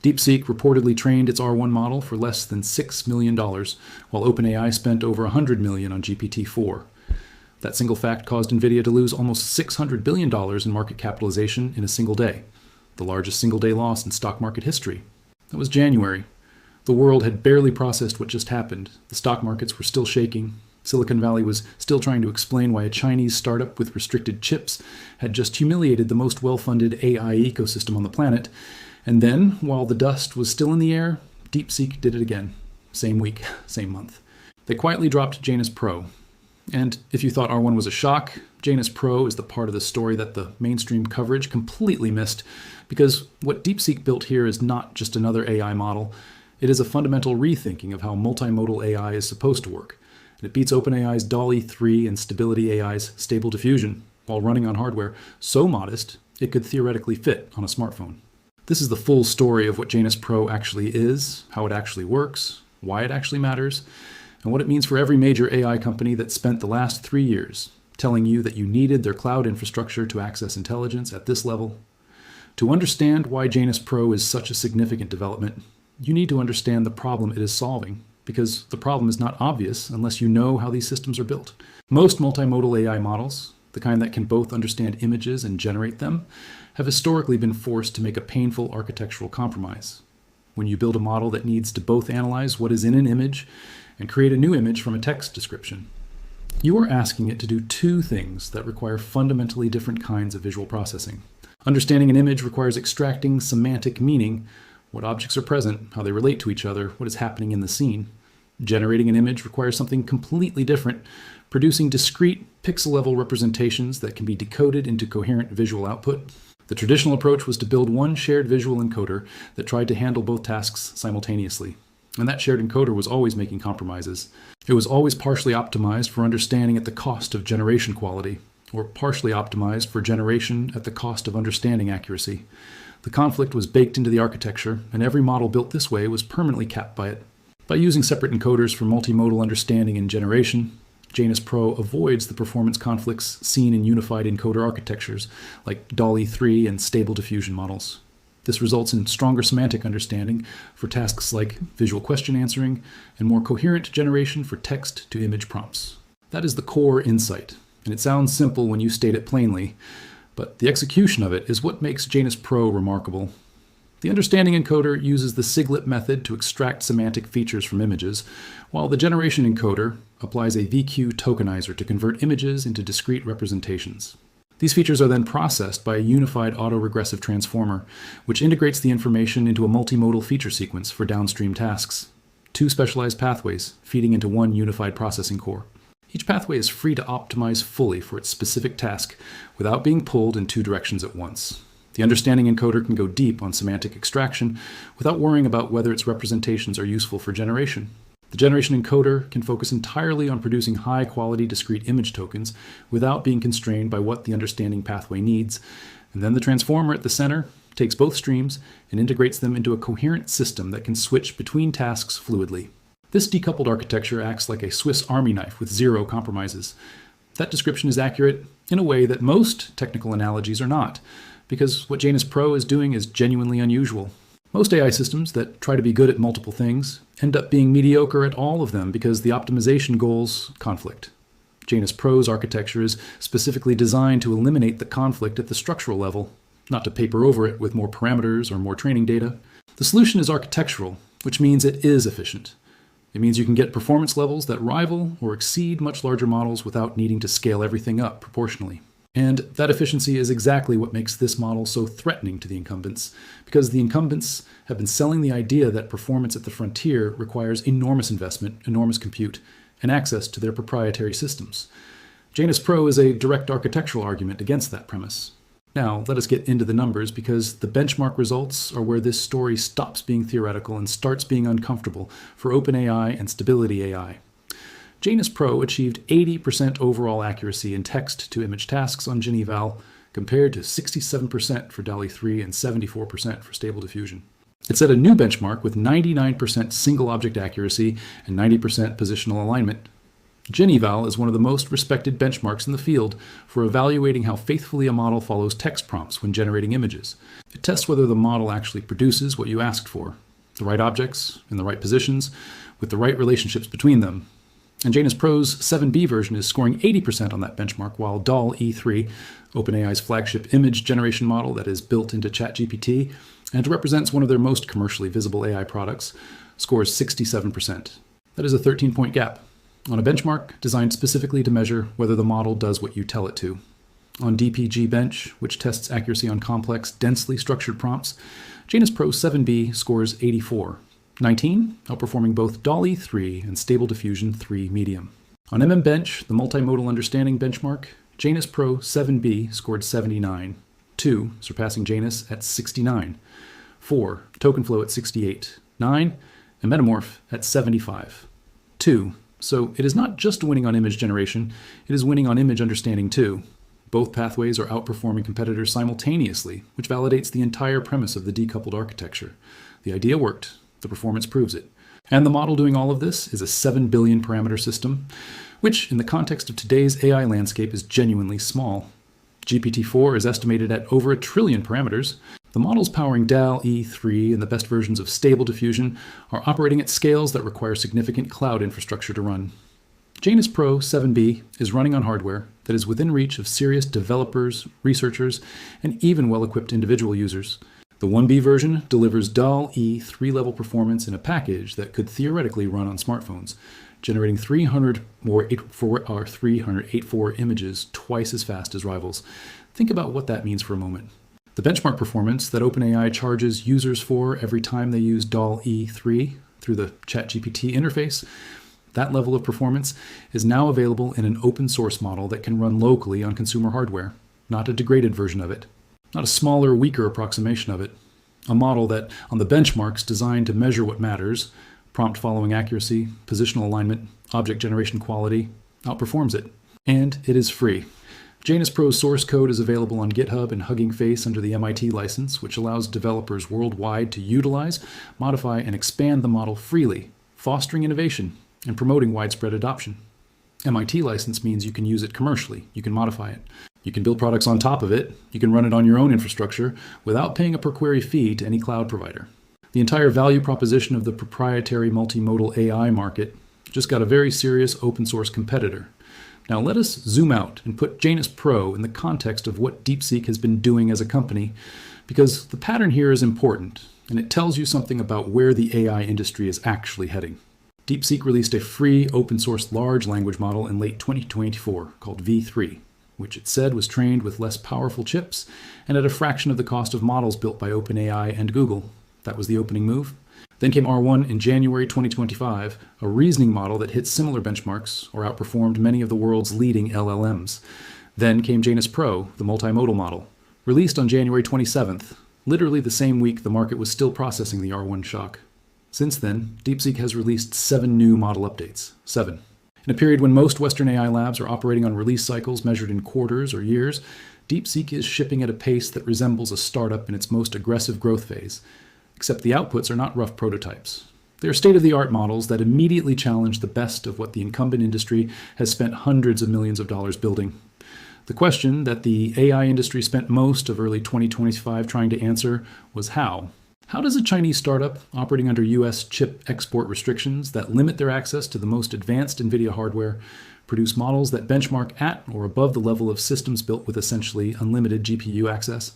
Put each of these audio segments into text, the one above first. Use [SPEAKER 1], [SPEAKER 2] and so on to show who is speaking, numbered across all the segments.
[SPEAKER 1] DeepSeek reportedly trained its R1 model for less than $6 million, while OpenAI spent over $100 million on GPT-4. That single fact caused NVIDIA to lose almost $600 billion in market capitalization in a single day, the largest single-day loss in stock market history. That was January. The world had barely processed what just happened. The stock markets were still shaking. Silicon Valley was still trying to explain why a Chinese startup with restricted chips had just humiliated the most well-funded AI ecosystem on the planet. And then, while the dust was still in the air, DeepSeek did it again. Same week, same month. They quietly dropped JANUS Pro. And if you thought R1 was a shock, JANUS Pro is the part of the story that the mainstream coverage completely missed, because what DeepSeek built here is not just another AI model. It is a fundamental rethinking of how multimodal AI is supposed to work. And it beats OpenAI's DALL-E 3 and Stability AI's Stable Diffusion, while running on hardware so modest it could theoretically fit on a smartphone. This is the full story of what JANUS Pro actually is, how it actually works, why it actually matters, and what it means for every major AI company that spent the last 3 years telling you that you needed their cloud infrastructure to access intelligence at this level. To understand why JANUS Pro is such a significant development, you need to understand the problem it is solving, because the problem is not obvious unless you know how these systems are built. Most multimodal AI models, the kind that can both understand images and generate them, have historically been forced to make a painful architectural compromise. When you build a model that needs to both analyze what is in an image and create a new image from a text description, you are asking it to do two things that require fundamentally different kinds of visual processing. Understanding an image requires extracting semantic meaning, what objects are present, how they relate to each other, what is happening in the scene. Generating an image requires something completely different, producing discrete pixel-level representations that can be decoded into coherent visual output. The traditional approach was to build one shared visual encoder that tried to handle both tasks simultaneously. And that shared encoder was always making compromises. It was always partially optimized for understanding at the cost of generation quality, or partially optimized for generation at the cost of understanding accuracy. The conflict was baked into the architecture, and every model built this way was permanently capped by it. By using separate encoders for multimodal understanding and generation, JANUS Pro avoids the performance conflicts seen in unified encoder architectures like DALL-E 3 and Stable Diffusion models. This results in stronger semantic understanding for tasks like visual question answering and more coherent generation for text-to-image prompts. That is the core insight, and it sounds simple when you state it plainly, but the execution of it is what makes JANUS Pro remarkable. The understanding encoder uses the siglet method to extract semantic features from images, while the generation encoder applies a VQ tokenizer to convert images into discrete representations. These features are then processed by a unified autoregressive transformer, which integrates the information into a multimodal feature sequence for downstream tasks. Two specialized pathways feeding into one unified processing core. Each pathway is free to optimize fully for its specific task without being pulled in two directions at once. The understanding encoder can go deep on semantic extraction without worrying about whether its representations are useful for generation. The generation encoder can focus entirely on producing high-quality discrete image tokens without being constrained by what the understanding pathway needs, and then the transformer at the center takes both streams and integrates them into a coherent system that can switch between tasks fluidly. This decoupled architecture acts like a Swiss Army knife with zero compromises. That description is accurate in a way that most technical analogies are not, because what JANUS Pro is doing is genuinely unusual. Most AI systems that try to be good at multiple things end up being mediocre at all of them because the optimization goals conflict. JANUS Pro's architecture is specifically designed to eliminate the conflict at the structural level, not to paper over it with more parameters or more training data. The solution is architectural, which means it is efficient. It means you can get performance levels that rival or exceed much larger models without needing to scale everything up proportionally. And that efficiency is exactly what makes this model so threatening to the incumbents, because the incumbents have been selling the idea that performance at the frontier requires enormous investment, enormous compute, and access to their proprietary systems. JANUS Pro is a direct architectural argument against that premise. Now, let us get into the numbers, because the benchmark results are where this story stops being theoretical and starts being uncomfortable for OpenAI and Stability AI. JANUS Pro achieved 80% overall accuracy in text-to-image tasks on GenEval, compared to 67% for DALL-E 3 and 74% for Stable Diffusion. It set a new benchmark with 99% single-object accuracy and 90% positional alignment. GenEval is one of the most respected benchmarks in the field for evaluating how faithfully a model follows text prompts when generating images. It tests whether the model actually produces what you asked for, the right objects in the right positions, with the right relationships between them. And JANUS Pro's 7B version is scoring 80% on that benchmark, while DALL-E3, OpenAI's flagship image generation model that is built into ChatGPT and represents one of their most commercially visible AI products, scores 67%. That is a 13-point gap on a benchmark designed specifically to measure whether the model does what you tell it to. On DPG Bench, which tests accuracy on complex, densely structured prompts, JANUS Pro 7B scores 84, 19, outperforming both DALL-E3 and Stable Diffusion 3 Medium. On Bench, the multimodal understanding benchmark, JANUS Pro 7B scored 79, 2, surpassing JANUS at 69, 4, TokenFlow at 68, 9, and Metamorph at 75, 2. So it is not just winning on image generation, it is winning on image understanding too. Both pathways are outperforming competitors simultaneously, which validates the entire premise of the decoupled architecture. The idea worked, the performance proves it. And the model doing all of this is a 7 billion parameter system, which in the context of today's AI landscape is genuinely small. GPT-4 is estimated at over 1 trillion parameters. The models powering DALL-E3 and the best versions of Stable Diffusion are operating at scales that require significant cloud infrastructure to run. JANUS Pro 7B is running on hardware that is within reach of serious developers, researchers, and even well-equipped individual users. The 1B version delivers DALL-E 3-level performance in a package that could theoretically run on smartphones, generating 384 images twice as fast as rivals. Think about what that means for a moment. The benchmark performance that OpenAI charges users for every time they use DALL-E3 through the ChatGPT interface, that level of performance is now available in an open source model that can run locally on consumer hardware, not a degraded version of it, not a smaller, weaker approximation of it. A model that, on the benchmarks designed to measure what matters, prompt following accuracy, positional alignment, object generation quality, outperforms it. And it is free. JANUS Pro's source code is available on GitHub and Hugging Face under the MIT license, which allows developers worldwide to utilize, modify, and expand the model freely, fostering innovation and promoting widespread adoption. MIT license means you can use it commercially, you can modify it, you can build products on top of it, you can run it on your own infrastructure without paying a per query fee to any cloud provider. The entire value proposition of the proprietary multimodal AI market just got a very serious open source competitor. Now let us zoom out and put JANUS Pro in the context of what DeepSeek has been doing as a company, because the pattern here is important, and it tells you something about where the AI industry is actually heading. DeepSeek released a free open source large language model in late 2024 called V3, which it said was trained with less powerful chips and at a fraction of the cost of models built by OpenAI and Google. That was the opening move. Then came R1 in January 2025, a reasoning model that hit similar benchmarks or outperformed many of the world's leading LLMs. Then came JANUS Pro, the multimodal model, released on January 27th, literally the same week the market was still processing the R1 shock. Since then, DeepSeek has released 7 new model updates. 7. In a period when most Western AI labs are operating on release cycles measured in quarters or years, DeepSeek is shipping at a pace that resembles a startup in its most aggressive growth phase. Except the outputs are not rough prototypes. They are state-of-the-art models that immediately challenge the best of what the incumbent industry has spent hundreds of millions of dollars building. The question that the AI industry spent most of early 2025 trying to answer was how. How does a Chinese startup operating under US chip export restrictions that limit their access to the most advanced NVIDIA hardware produce models that benchmark at or above the level of systems built with essentially unlimited GPU access?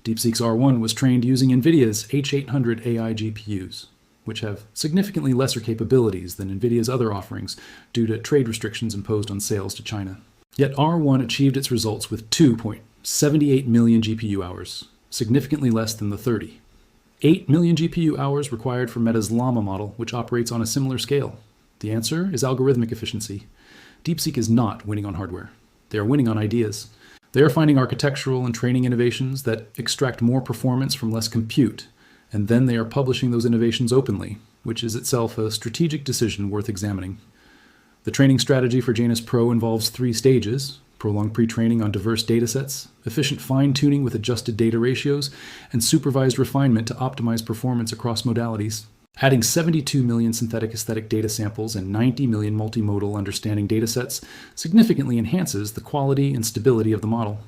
[SPEAKER 1] DeepSeek's R1 was trained using NVIDIA's H800 AI GPUs, which have significantly lesser capabilities than NVIDIA's other offerings due to trade restrictions imposed on sales to China. Yet R1 achieved its results with 2.78 million GPU hours, significantly less than the 30. 8 million GPU hours required for Meta's Llama model, which operates on a similar scale. The answer is algorithmic efficiency. DeepSeek is not winning on hardware. They are winning on ideas. They are finding architectural and training innovations that extract more performance from less compute, and then they are publishing those innovations openly, which is itself a strategic decision worth examining. The training strategy for JANUS Pro involves 3 stages: prolonged pre-training on diverse datasets, efficient fine-tuning with adjusted data ratios, and supervised refinement to optimize performance across modalities. Adding 72 million synthetic aesthetic data samples and 90 million multimodal understanding datasets significantly enhances the quality and stability of the model.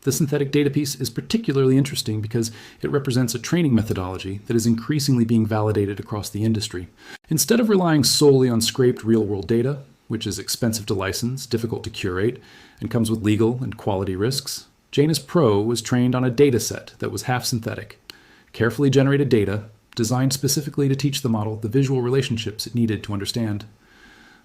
[SPEAKER 1] The synthetic data piece is particularly interesting because it represents a training methodology that is increasingly being validated across the industry. Instead of relying solely on scraped real-world data, which is expensive to license, difficult to curate, and comes with legal and quality risks, JANUS Pro was trained on a dataset that was half synthetic, carefully generated data designed specifically to teach the model the visual relationships it needed to understand.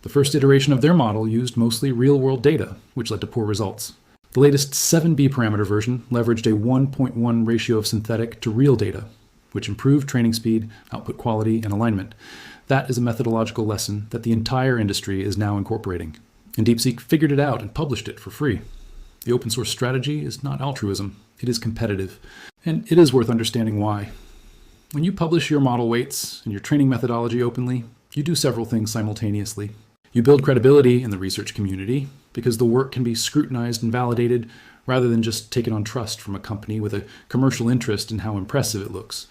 [SPEAKER 1] The first iteration of their model used mostly real-world data, which led to poor results. The latest 7B parameter version leveraged a 1.1 ratio of synthetic to real data, which improved training speed, output quality, and alignment. That is a methodological lesson that the entire industry is now incorporating. And DeepSeek figured it out and published it for free. The open source strategy is not altruism, it is competitive. And it is worth understanding why. When you publish your model weights and your training methodology openly, you do several things simultaneously. You build credibility in the research community because the work can be scrutinized and validated rather than just taken on trust from a company with a commercial interest in how impressive it looks.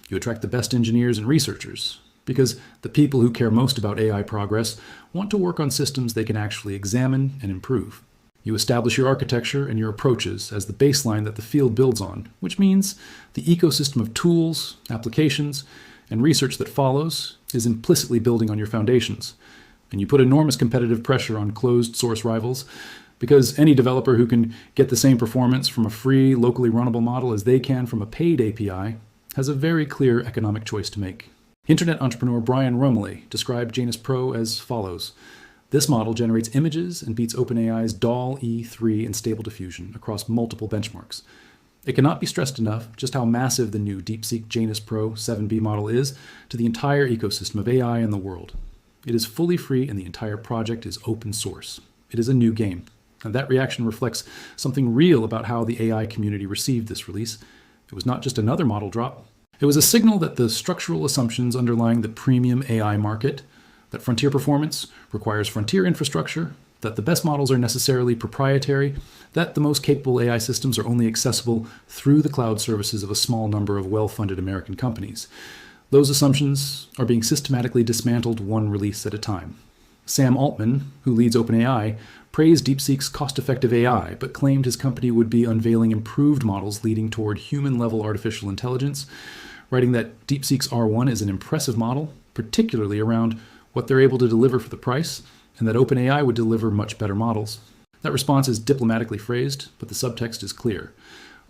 [SPEAKER 1] You attract the best engineers and researchers because the people who care most about AI progress want to work on systems they can actually examine and improve. You establish your architecture and your approaches as the baseline that the field builds on, which means the ecosystem of tools, applications, and research that follows is implicitly building on your foundations. And you put enormous competitive pressure on closed source rivals because any developer who can get the same performance from a free, locally runnable model as they can from a paid API has a very clear economic choice to make. Internet entrepreneur Brian Romiley described JANUS Pro as follows. This model generates images and beats OpenAI's DALL-E3 in Stable Diffusion across multiple benchmarks. It cannot be stressed enough just how massive the new DeepSeek JANUS Pro 7B model is to the entire ecosystem of AI in the world. It is fully free and the entire project is open source. It is a new game. And that reaction reflects something real about how the AI community received this release. It was not just another model drop. It was a signal that the structural assumptions underlying the premium AI market, that frontier performance requires frontier infrastructure, that the best models are necessarily proprietary, that the most capable AI systems are only accessible through the cloud services of a small number of well-funded American companies. Those assumptions are being systematically dismantled one release at a time. Sam Altman, who leads OpenAI, praised DeepSeek's cost-effective AI, but claimed his company would be unveiling improved models leading toward human-level artificial intelligence, writing that DeepSeek's R1 is an impressive model, particularly around what they're able to deliver for the price, and that OpenAI would deliver much better models. That response is diplomatically phrased, but the subtext is clear.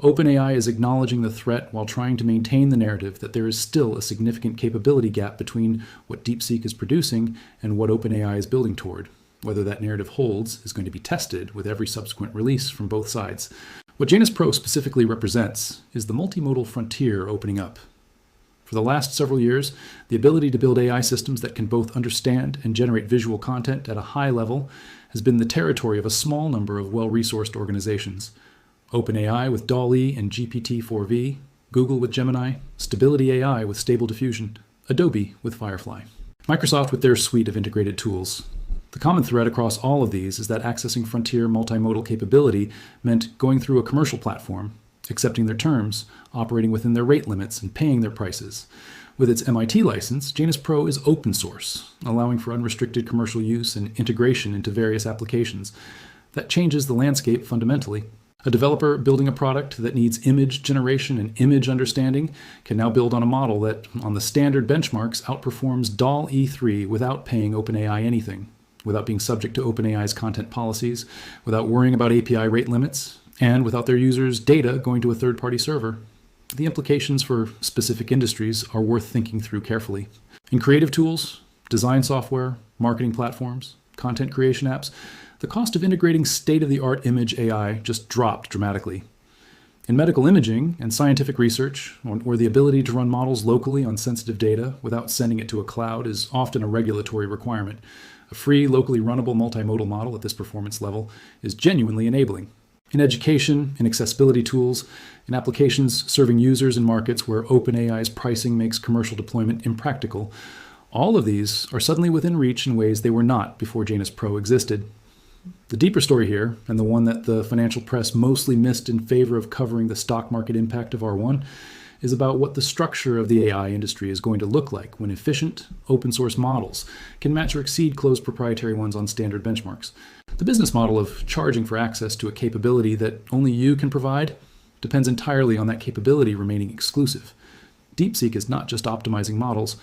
[SPEAKER 1] OpenAI is acknowledging the threat while trying to maintain the narrative that there is still a significant capability gap between what DeepSeek is producing and what OpenAI is building toward. Whether that narrative holds is going to be tested with every subsequent release from both sides. What JANUS Pro specifically represents is the multimodal frontier opening up. For the last several years, the ability to build AI systems that can both understand and generate visual content at a high level has been the territory of a small number of well-resourced organizations. OpenAI with DALL-E and GPT-4V, Google with Gemini, Stability AI with Stable Diffusion, Adobe with Firefly, Microsoft with their suite of integrated tools. The common thread across all of these is that accessing frontier multimodal capability meant going through a commercial platform, accepting their terms, operating within their rate limits, and paying their prices. With its MIT license, JANUS Pro is open source, allowing for unrestricted commercial use and integration into various applications. That changes the landscape fundamentally. A developer building a product that needs image generation and image understanding can now build on a model that, on the standard benchmarks, outperforms DALL-E3 without paying OpenAI anything, without being subject to OpenAI's content policies, without worrying about API rate limits, and without their users' data going to a third-party server. The implications for specific industries are worth thinking through carefully. In creative tools, design software, marketing platforms, content creation apps, the cost of integrating state-of-the-art image AI just dropped dramatically. In medical imaging and scientific research, where the ability to run models locally on sensitive data without sending it to a cloud is often a regulatory requirement, a free, locally runnable multimodal model at this performance level is genuinely enabling. In education, in accessibility tools, in applications serving users in markets where OpenAI's pricing makes commercial deployment impractical, all of these are suddenly within reach in ways they were not before JANUS Pro existed. The deeper story here, and the one that the financial press mostly missed in favor of covering the stock market impact of R1, is about what the structure of the AI industry is going to look like when efficient, open source models can match or exceed closed proprietary ones on standard benchmarks. The business model of charging for access to a capability that only you can provide depends entirely on that capability remaining exclusive. DeepSeek is not just optimizing models,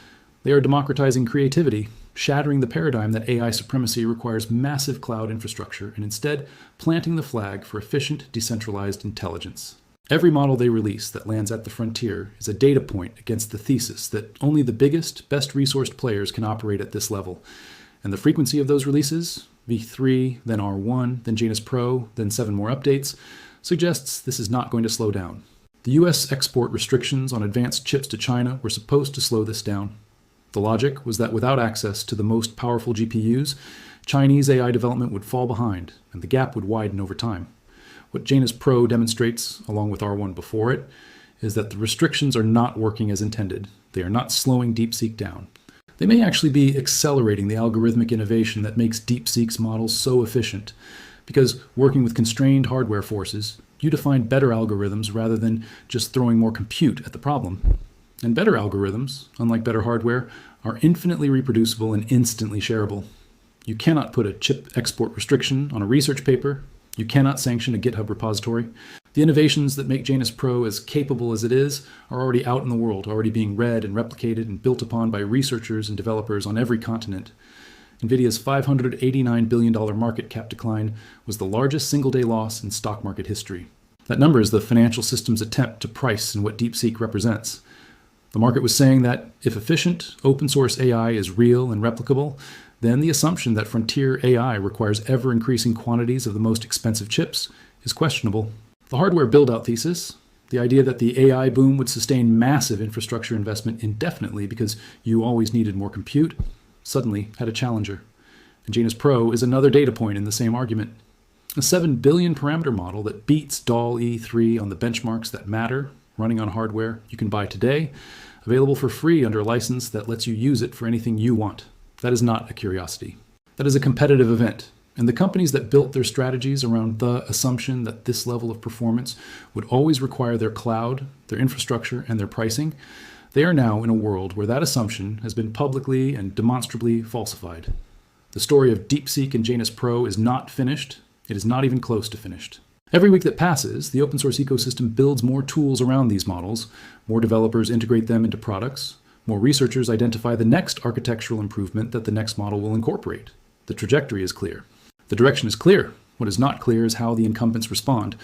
[SPEAKER 1] they are democratizing creativity, shattering the paradigm that AI supremacy requires massive cloud infrastructure and instead planting the flag for efficient, decentralized intelligence. Every model they release that lands at the frontier is a data point against the thesis that only the biggest, best resourced players can operate at this level. And the frequency of those releases, V3, then R1, then JANUS Pro, then 7 more updates, suggests this is not going to slow down. The US export restrictions on advanced chips to China were supposed to slow this down. The logic was that without access to the most powerful GPUs, Chinese AI development would fall behind, and the gap would widen over time. What JANUS Pro demonstrates, along with R1 before it, is that the restrictions are not working as intended. They are not slowing DeepSeek down. They may actually be accelerating the algorithmic innovation that makes DeepSeek's models so efficient, because working with constrained hardware forces, you define better algorithms rather than just throwing more compute at the problem. And better algorithms, unlike better hardware, are infinitely reproducible and instantly shareable. You cannot put a chip export restriction on a research paper. You cannot sanction a GitHub repository. The innovations that make JANUS Pro as capable as it is are already out in the world, already being read and replicated and built upon by researchers and developers on every continent. NVIDIA's $589 billion market cap decline was the largest single-day loss in stock market history. That number is the financial system's attempt to price in what DeepSeek represents. The market was saying that if efficient, open-source AI is real and replicable, then the assumption that frontier AI requires ever-increasing quantities of the most expensive chips is questionable. The hardware build-out thesis, the idea that the AI boom would sustain massive infrastructure investment indefinitely because you always needed more compute, suddenly had a challenger. And JANUS Pro is another data point in the same argument. A 7 billion parameter model that beats DAL E3 on the benchmarks that matter, running on hardware you can buy today, available for free under a license that lets you use it for anything you want. That is not a curiosity. That is a competitive event. And the companies that built their strategies around the assumption that this level of performance would always require their cloud, their infrastructure, and their pricing, they are now in a world where that assumption has been publicly and demonstrably falsified. The story of DeepSeek and JANUS Pro is not finished. It is not even close to finished. Every week that passes, the open source ecosystem builds more tools around these models, more developers integrate them into products, more researchers identify the next architectural improvement that the next model will incorporate. The trajectory is clear. The direction is clear. What is not clear is how the incumbents respond,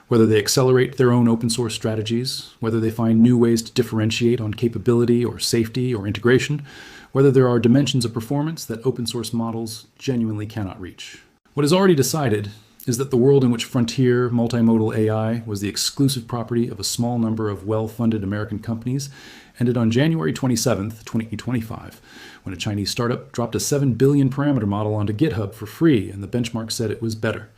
[SPEAKER 1] whether they accelerate their own open source strategies, whether they find new ways to differentiate on capability or safety or integration, whether there are dimensions of performance that open source models genuinely cannot reach. What is already decided is that the world in which frontier multimodal AI was the exclusive property of a small number of well-funded American companies ended on January 27, 2025, when a Chinese startup dropped a 7 billion parameter model onto GitHub for free and the benchmark said it was better.